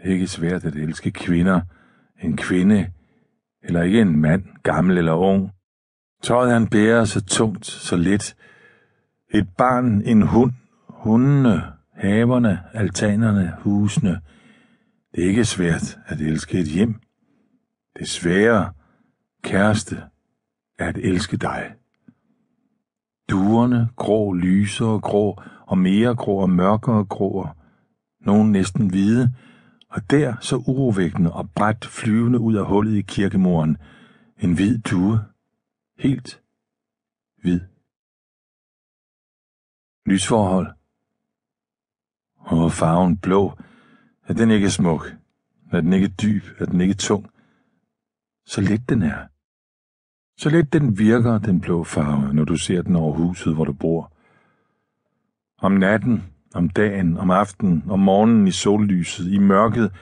Ikke svært at elske kvinder, en kvinde, eller ikke en mand, gammel eller ung. Tøjet han bærer så tungt, så let. Et barn, en hund, hundene, haverne, altanerne, husene. Det er ikke svært at elske et hjem. Det svære, kæreste, er at elske dig. Duerne, grå, lysere, grå, og mere grå og mørkere grå, nogen næsten hvide, og der så urovækkende og bræt flyvende ud af hullet i kirkemuren, en hvid due, helt hvid. Lysforhold. Og farven blå, er den ikke smuk, er den ikke dyb, er den ikke tung, så let den er. Så let den virker, den blå farve, når du ser den over huset, hvor du bor. Om natten, om dagen, om aftenen, om morgenen i sollyset, i mørket,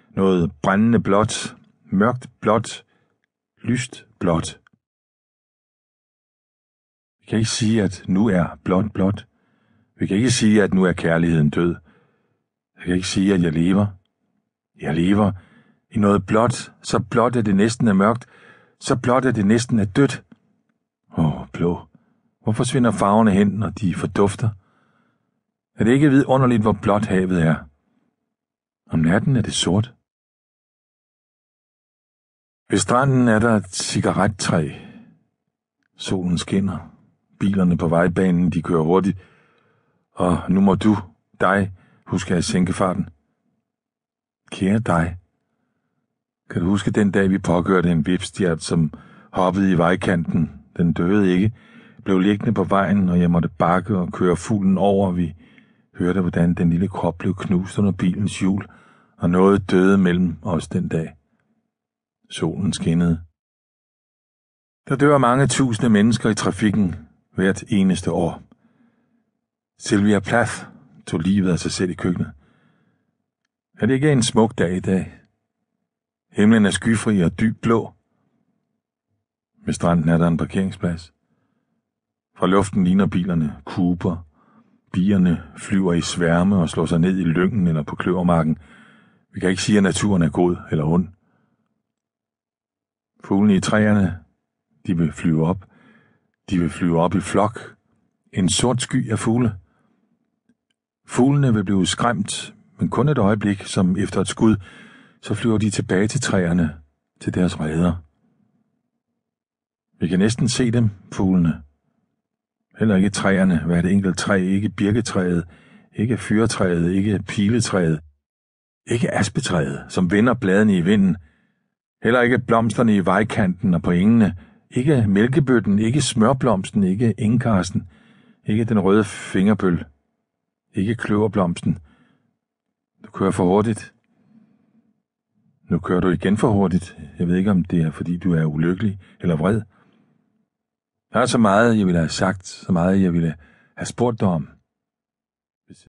noget brændende blåt, mørkt blåt, lyst blåt. Vi kan ikke sige, at nu er blåt blåt. Vi kan ikke sige, at nu er kærligheden død. Jeg kan ikke sige, at jeg lever. Jeg lever i noget blåt, så blåt, at det næsten er mørkt, så blåt, at det næsten er dødt. Blå. Hvor forsvinder farverne hen, når de fordufter? Er det ikke vidunderligt, hvor blåt havet er? Om natten er det sort. Ved stranden er der et cigarettræ. Solen skinner. Bilerne på vejbanen, de kører hurtigt. Og nu må dig, huske at sænke farten. Kære dig. Kan du huske den dag, vi påkørte en vipstjert, som hoppede i vejkanten? Den døde ikke, blev liggende på vejen, og jeg måtte bakke og køre fuglen over. Vi hørte, hvordan den lille krop blev knust under bilens hjul, og noget døde mellem os den dag. Solen skinnede. Der dør mange tusinde mennesker i trafikken hvert eneste år. Sylvia Plath tog livet af sig selv i køkkenet. Er det ikke en smuk dag i dag? Himlen er skyfri og dyb blå. Ved stranden er der en parkeringsplads. Fra luften ligner bilerne kuber. Bierne flyver i sværme og slår sig ned i lyngen eller på kløvermarken. Vi kan ikke sige, at naturen er god eller ond. Fuglene i træerne, de vil flyve op. De vil flyve op i flok. En sort sky af fugle. Fuglene vil blive skræmt, men kun et øjeblik, som efter et skud, så flyver de tilbage til træerne, til deres reder. Vi kan næsten se dem, fuglene. Heller ikke træerne, hvert enkelt træ, ikke birketræet, ikke fyrretræet, ikke piletræet, ikke aspetræet, som vender bladene i vinden, heller ikke blomsterne i vejkanten og på engene, ikke mælkebøtten, ikke smørblomsten, ikke engkarsten, ikke den røde fingerbøl, ikke kløverblomsten. Du kører for hurtigt. Nu kører du igen for hurtigt. Jeg ved ikke, om det er, fordi du er ulykkelig eller vred. Der er så meget, jeg ville have sagt, så meget, jeg ville have spurgt dig om.